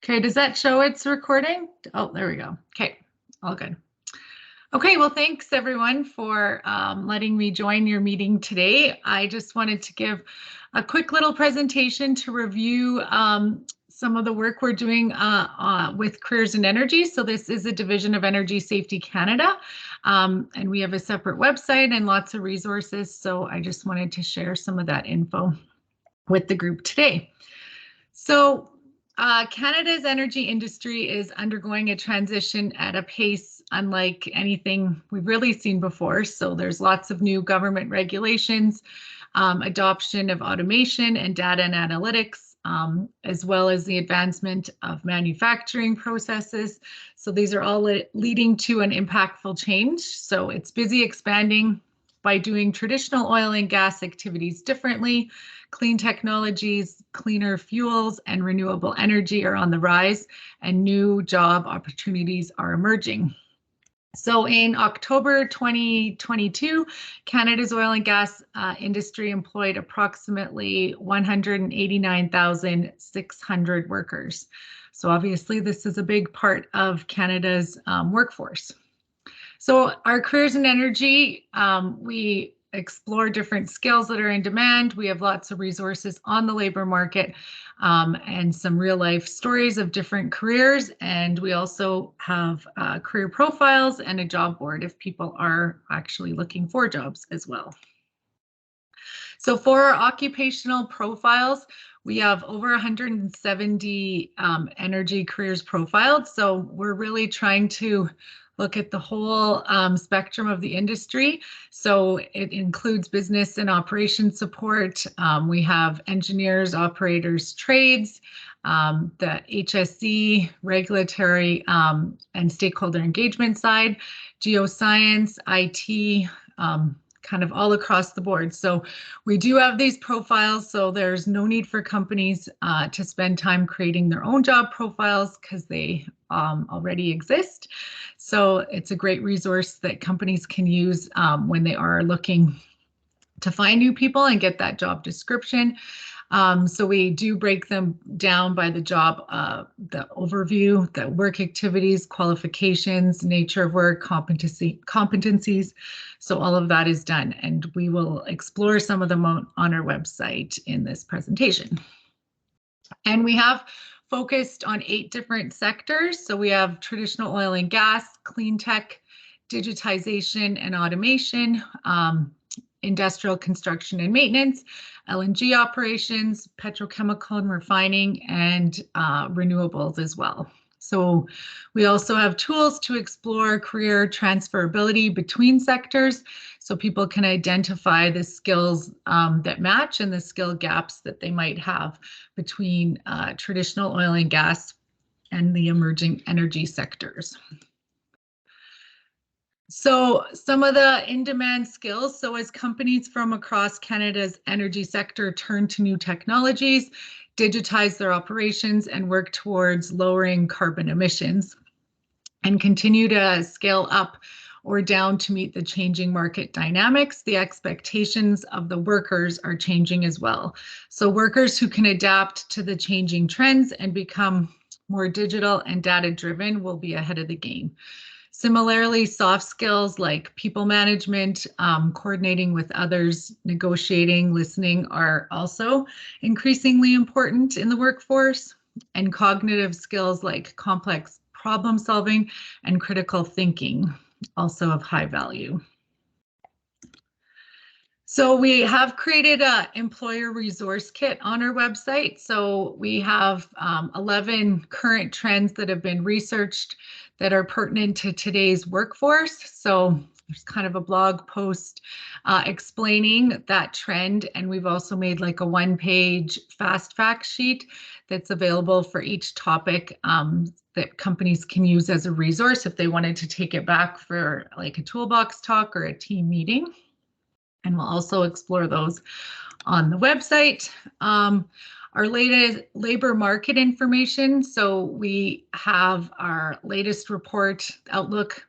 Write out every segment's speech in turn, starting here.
Okay, does that show it's recording? Oh, there we go. Okay, all good. Okay, well, thanks everyone for letting me join your meeting today. I just wanted to give a quick little presentation to review some of the work we're doing with Careers in Energy. So this is a division of Energy Safety Canada, and we have a separate website and lots of resources. So I just wanted to share some of that info with the group today. So Canada's energy industry is undergoing a transition at a pace unlike anything we've really seen before. So there's lots of new government regulations, adoption of automation and data and analytics, as well as the advancement of manufacturing processes. So these are all leading to an impactful change. So it's busy expanding by doing traditional oil and gas activities differently. Clean technologies, cleaner fuels, and renewable energy are on the rise, and new job opportunities are emerging. So in October 2022, Canada's oil and gas industry employed approximately 189,600 workers. So obviously this is a big part of Canada's workforce. So our Careers in Energy, we explore different skills that are in demand. We have lots of resources on the labor market and some real life stories of different careers. And we also have career profiles and a job board if people are actually looking for jobs as well. So for our occupational profiles, we have over 170 energy careers profiled. So we're really trying to look at the whole spectrum of the industry. So it includes business and operations support. We have engineers, operators, trades, the HSE, regulatory and stakeholder engagement side, geoscience, IT, kind of all across the board. So we do have these profiles, so there's no need for companies to spend time creating their own job profiles because they already exist. So it's a great resource that companies can use when they are looking to find new people and get that job description. So we do break them down by the job, the overview, the work activities, qualifications, nature of work, competencies. So all of that is done, and we will explore some of them on our website in this presentation. And we have focused on 8 different sectors. So we have traditional oil and gas, clean tech, digitization and automation, industrial construction and maintenance, LNG operations, petrochemical and refining, and renewables as well. So we also have tools to explore career transferability between sectors so people can identify the skills that match and the skill gaps that they might have between traditional oil and gas and the emerging energy sectors. So some of the in-demand skills. So as companies from across Canada's energy sector turn to new technologies, digitize their operations, and work towards lowering carbon emissions, and continue to scale up or down to meet the changing market dynamics, the expectations of the workers are changing as well. So workers who can adapt to the changing trends and become more digital and data-driven will be ahead of the game. Similarly, soft skills like people management, coordinating with others, negotiating, listening are also increasingly important in the workforce, and cognitive skills like complex problem solving and critical thinking also of high value. So we have created an employer resource kit on our website. So we have 11 current trends that have been researched that are pertinent to today's workforce. So there's kind of a blog post explaining that trend. And we've also made like a 1-page fast fact sheet that's available for each topic that companies can use as a resource if they wanted to take it back for like a toolbox talk or a team meeting. And we'll also explore those on the website. Our latest labor market information. So we have our latest report, Outlook,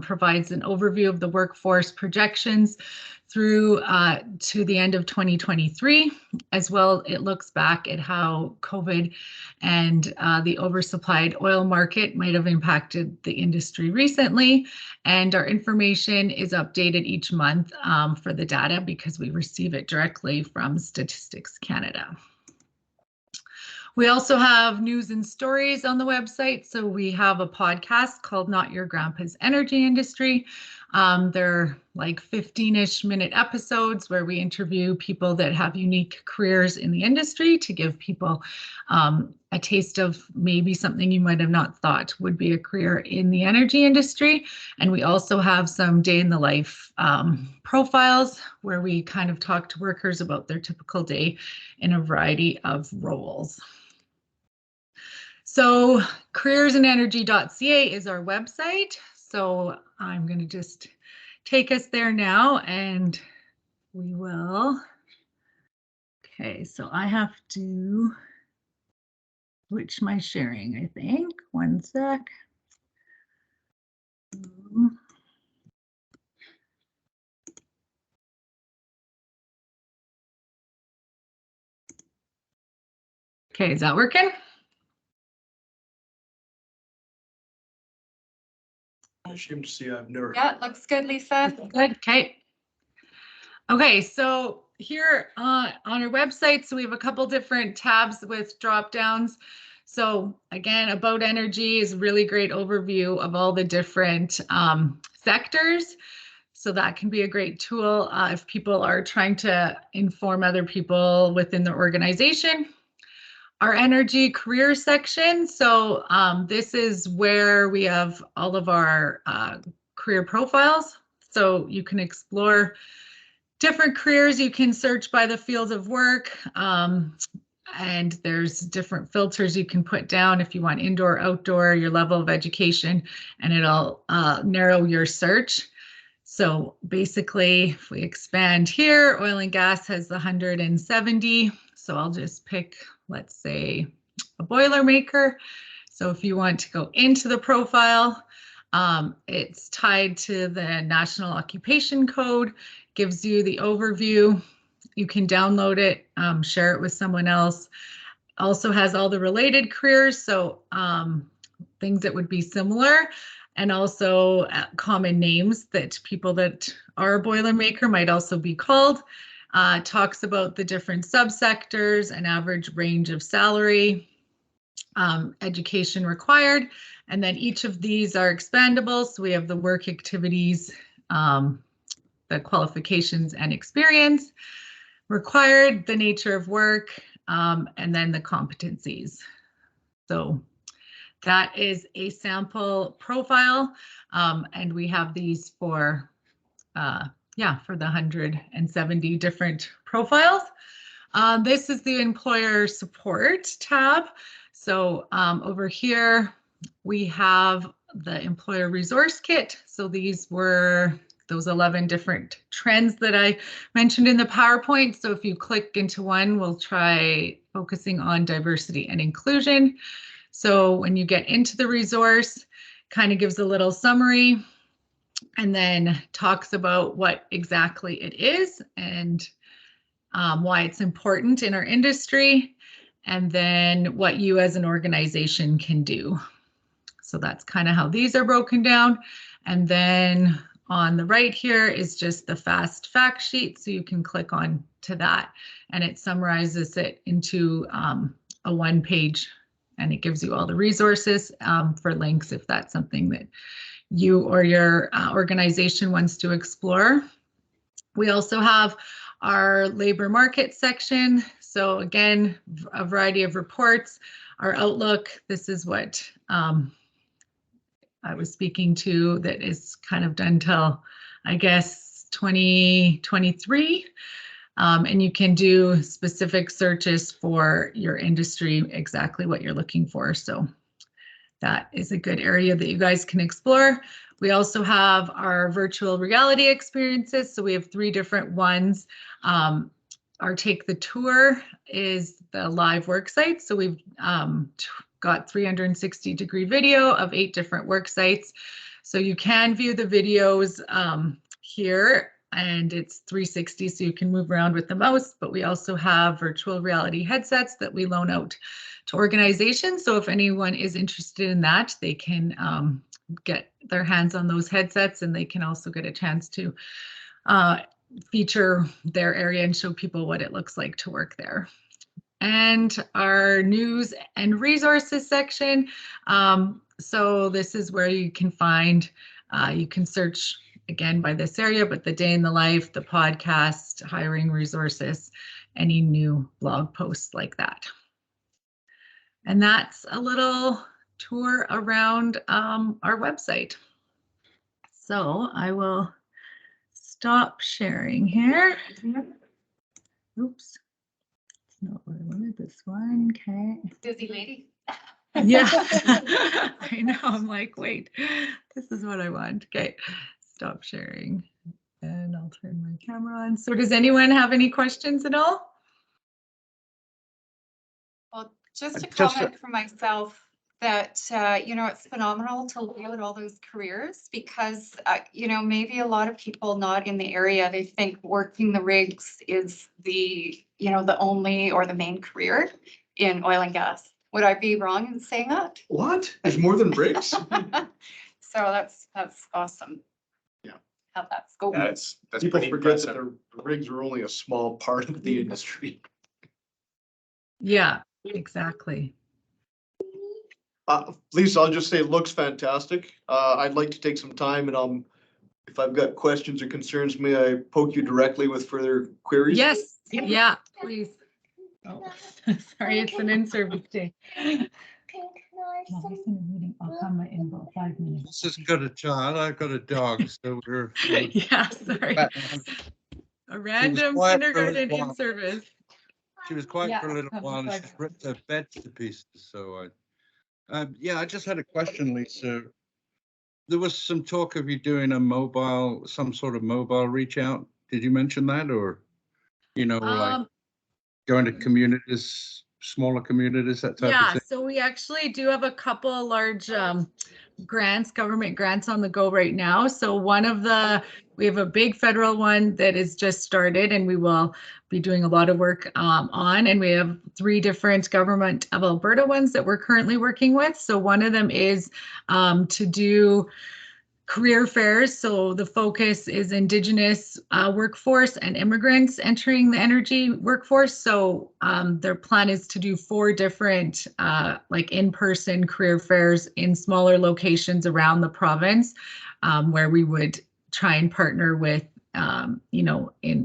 provides an overview of the workforce projections through to the end of 2023. As well, it looks back at how COVID and the oversupplied oil market might have impacted the industry recently. And our information is updated each month for the data because we receive it directly from Statistics Canada. We also have news and stories on the website. So we have a podcast called Not Your Grandpa's Energy Industry. They're like 15-ish minute episodes where we interview people that have unique careers in the industry to give people a taste of maybe something you might have not thought would be a career in the energy industry. And we also have some day in the life profiles where we kind of talk to workers about their typical day in a variety of roles. So careersandenergy.ca is our website. So I'm going to just take us there now and we will. Okay, so I have to switch my sharing, I think. One sec. Okay, is that working? Ashamed to see I've never. Yeah, looks good, Lisa. Good. Okay. Okay, so here on our website, so we have a couple different tabs with drop downs. So again, About Energy is a really great overview of all the different sectors. So that can be a great tool if people are trying to inform other people within the organization. Our energy career section. So this is where we have all of our career profiles. So you can explore different careers. You can search by the field of work. And there's different filters you can put down if you want indoor, outdoor, your level of education, and it'll narrow your search. So basically, if we expand here, oil and gas has 170. So I'll just pick, let's say, a boiler maker. So if you want to go into the profile, it's tied to the National Occupation Code, gives you the overview. You can download it, share it with someone else. Also has all the related careers, so things that would be similar, and also common names that people that are a Boilermaker might also be called. Talks about the different subsectors, an average range of salary, education required, and then each of these are expandable. So we have the work activities, the qualifications and experience required, the nature of work, and then the competencies. So that is a sample profile, and we have these for for the 170 different profiles. This is the employer support tab. So over here, we have the employer resource kit. So these were those 11 different trends that I mentioned in the PowerPoint. So if you click into one, we'll try focusing on diversity and inclusion. So when you get into the resource, kind of gives a little summary and then talks about what exactly it is and why it's important in our industry, and then what you as an organization can do. So that's kind of how these are broken down. And then on the right here is just the fast fact sheet. So you can click on to that and it summarizes it into a one page, and it gives you all the resources for links if that's something that you or your organization wants to explore. We also have our labor market section. So again, a variety of reports. Our outlook, this is what I was speaking to, that is kind of done till, I guess, 2023. And you can do specific searches for your industry, exactly what you're looking for. So that is a good area that you guys can explore. We also have our virtual reality experiences. So we have 3 different ones. Our Take the Tour is the live work site. So we've got 360-degree video of 8 different work sites. So you can view the videos here and it's 360, so you can move around with the mouse, but we also have virtual reality headsets that we loan out to organizations. So if anyone is interested in that, they can get their hands on those headsets, and they can also get a chance to feature their area and show people what it looks like to work there. And our news and resources section. So this is where you can find, you can search again by this area, but the day in the life, the podcast, hiring resources, any new blog posts like that. And that's a little tour around our website. So I will stop sharing here. Oops. Not what I wanted, this one. Okay. Busy lady. Yeah. I know. I'm like, wait, this is what I want. Okay. Stop sharing. And I'll turn my camera on. So does anyone have any questions at all? Well, just a comment for myself that, it's phenomenal to lay out all those careers because, maybe a lot of people not in the area, they think working the rigs is the only or the main career in oil and gas. Would I be wrong in saying that? What? There's more than rigs? So that's awesome. Yeah. Have that scope. That's people pretty forget that impressive. the rigs are only a small part of the industry. Yeah, exactly. Lisa, I'll just say it looks fantastic. I'd like to take some time and if I've got questions or concerns, may I poke you directly with further queries? Yes. Yeah, please. Oh, sorry, it's an in-service day. I'll come in about 5 minutes. This has got a child, I've got a dog, so we're Yeah, sorry. A random quiet for a kindergarten little while. in service. she was quiet Yeah, for a little come while and inside. she's ripped her bed to pieces, so I just had a question, Lisa. There was some talk of you doing some sort of mobile reach out. Did you mention that, or, like going to communities, smaller communities, that type of Yeah, thing? so we actually do have a couple large grants, government grants on the go right now. So we have a big federal one that is just started and we will be doing a lot of work on, and we have 3 different Government of Alberta ones that we're currently working with. So one of them is to do career fairs. So the focus is Indigenous workforce and immigrants entering the energy workforce. So their plan is to do 4 different like in-person career fairs in smaller locations around the province, where we would try and partner with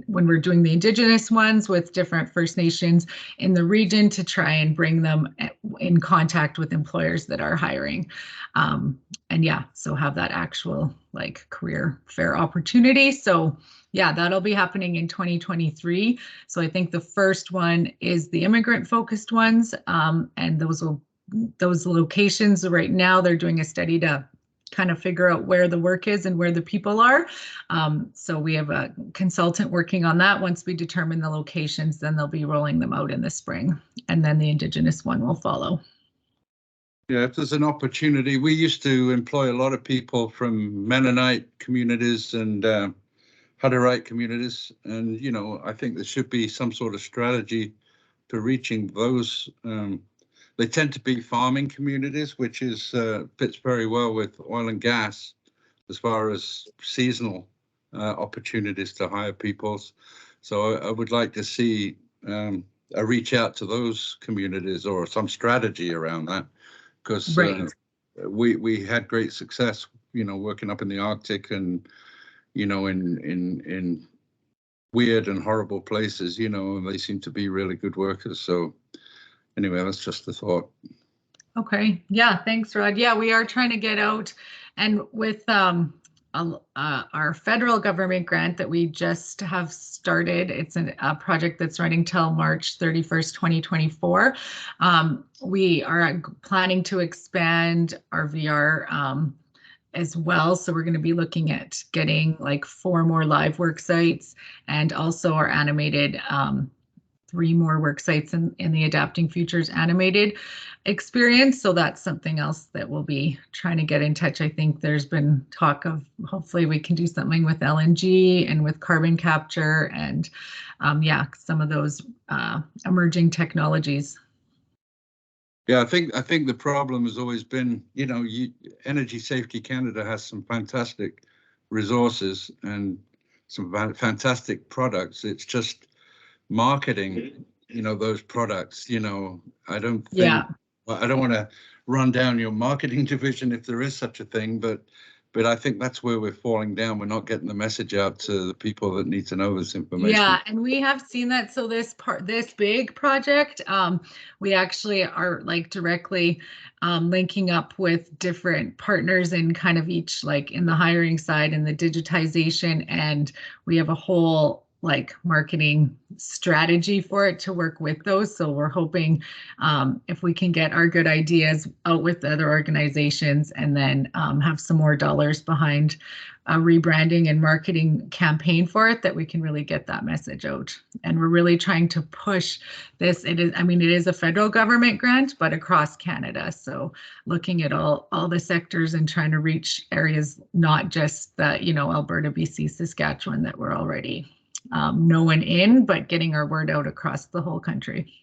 when we're doing the Indigenous ones with different First Nations in the region to try and bring them in contact with employers that are hiring. And yeah, so have that actual like career fair opportunity. So yeah, that'll be happening in 2023. So I think the first one is the immigrant focused ones. And those locations right now, they're doing a study to kind of figure out where the work is and where the people are. So we have a consultant working on that. Once we determine the locations, then they'll be rolling them out in the spring, and then the Indigenous one will follow. Yeah, if there's an opportunity, we used to employ a lot of people from Mennonite communities and Hutterite communities. And, I think there should be some sort of strategy to reaching those. They tend to be farming communities, which fits very well with oil and gas as far as seasonal opportunities to hire people. So I would like to see a reach out to those communities or some strategy around that. Because we had great success, working up in the Arctic and, in weird and horrible places, and they seem to be really good workers. So anyway, that's just a thought. Okay. Yeah, thanks, Rod. Yeah, we are trying to get out, and with our federal government grant that we just have started. It's a project that's running till March 31st, 2024. We are planning to expand our VR as well. So we're going to be looking at getting like 4 more live work sites, and also our animated 3 more work sites in the Adapting Futures animated experience. So that's something else that we'll be trying to get in touch. I think there's been talk of hopefully we can do something with LNG and with carbon capture and yeah, some of those emerging technologies. Yeah, I think the problem has always been, you know, Energy Safety Canada has some fantastic resources and some fantastic products. It's just marketing, you know, those products. You know, I don't think, I don't want to run down your marketing division if there is such a thing, but I think that's where we're falling down. We're not getting the message out to the people that need to know this information. Yeah, and we have seen that. So this big project, we actually are like directly linking up with different partners in kind of each, like in the hiring side and the digitization, and we have a whole like marketing strategy for it to work with those. So we're hoping if we can get our good ideas out with the other organizations and then have some more dollars behind a rebranding and marketing campaign for it, that we can really get that message out. And we're really trying to push this. It is, I mean, it is a federal government grant, but across Canada. So looking at all the sectors and trying to reach areas, not just the, you know, Alberta, BC, Saskatchewan that we're already known in, but getting our word out across the whole country.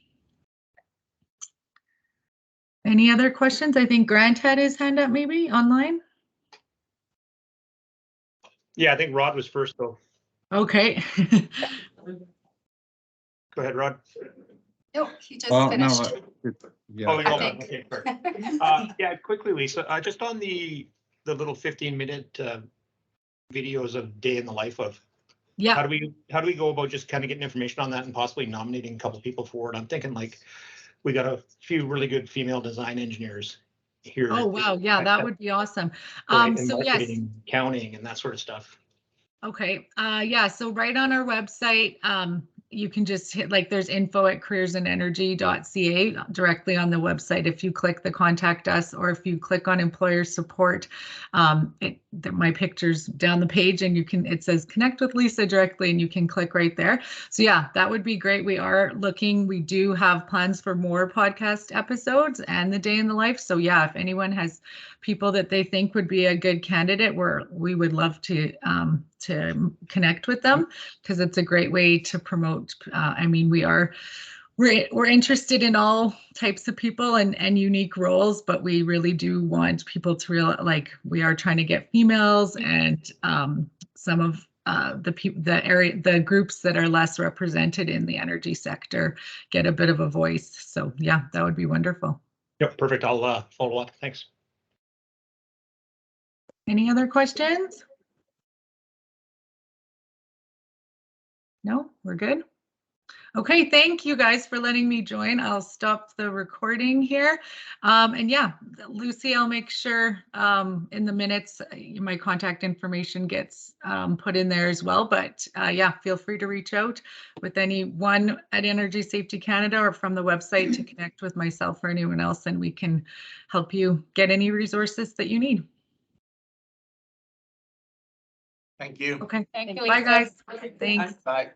Any other questions? I think Grant had his hand up maybe online. Yeah, I think Rod was first though. Okay. Go ahead, Rod. No, he just Oh, finished. no, yeah. Oh, you're I all think. done. Okay, sorry. Yeah, quickly, Lisa, just on the little 15-minute videos of day in the life of. Yeah. How do we go about just kind of getting information on that and possibly nominating a couple people for it? I'm thinking like we got a few really good female design engineers here. Oh, wow. Yeah, that would be awesome. Right, and So yes. marketing, counting and that sort of stuff. Okay. Yeah. So right on our website, you can just hit like there's info@careersandenergy.ca directly on the website. If you click the contact us, or if you click on employer support, my picture's down the page and it says connect with Lisa directly and you can click right there. So yeah, that would be great. We do have plans for more podcast episodes and the day in the life. So yeah, if anyone has people that they think would be a good candidate, we would love to connect with them, because it's a great way to promote. I mean, we're interested in all types of people and unique roles, but we really do want people to we are trying to get females and some of the groups that are less represented in the energy sector get a bit of a voice. So yeah, that would be wonderful. Yep, perfect. I'll follow up. Thanks. Any other questions? No, we're good. Okay, thank you guys for letting me join. I'll stop the recording here. And yeah, Lucy, I'll make sure in the minutes my contact information gets put in there as well. But yeah, feel free to reach out with anyone at Energy Safety Canada or from the website to connect with myself or anyone else, and we can help you get any resources that you need. Thank you. Okay. Thank you, Bye, Lisa. guys. Thanks. Bye.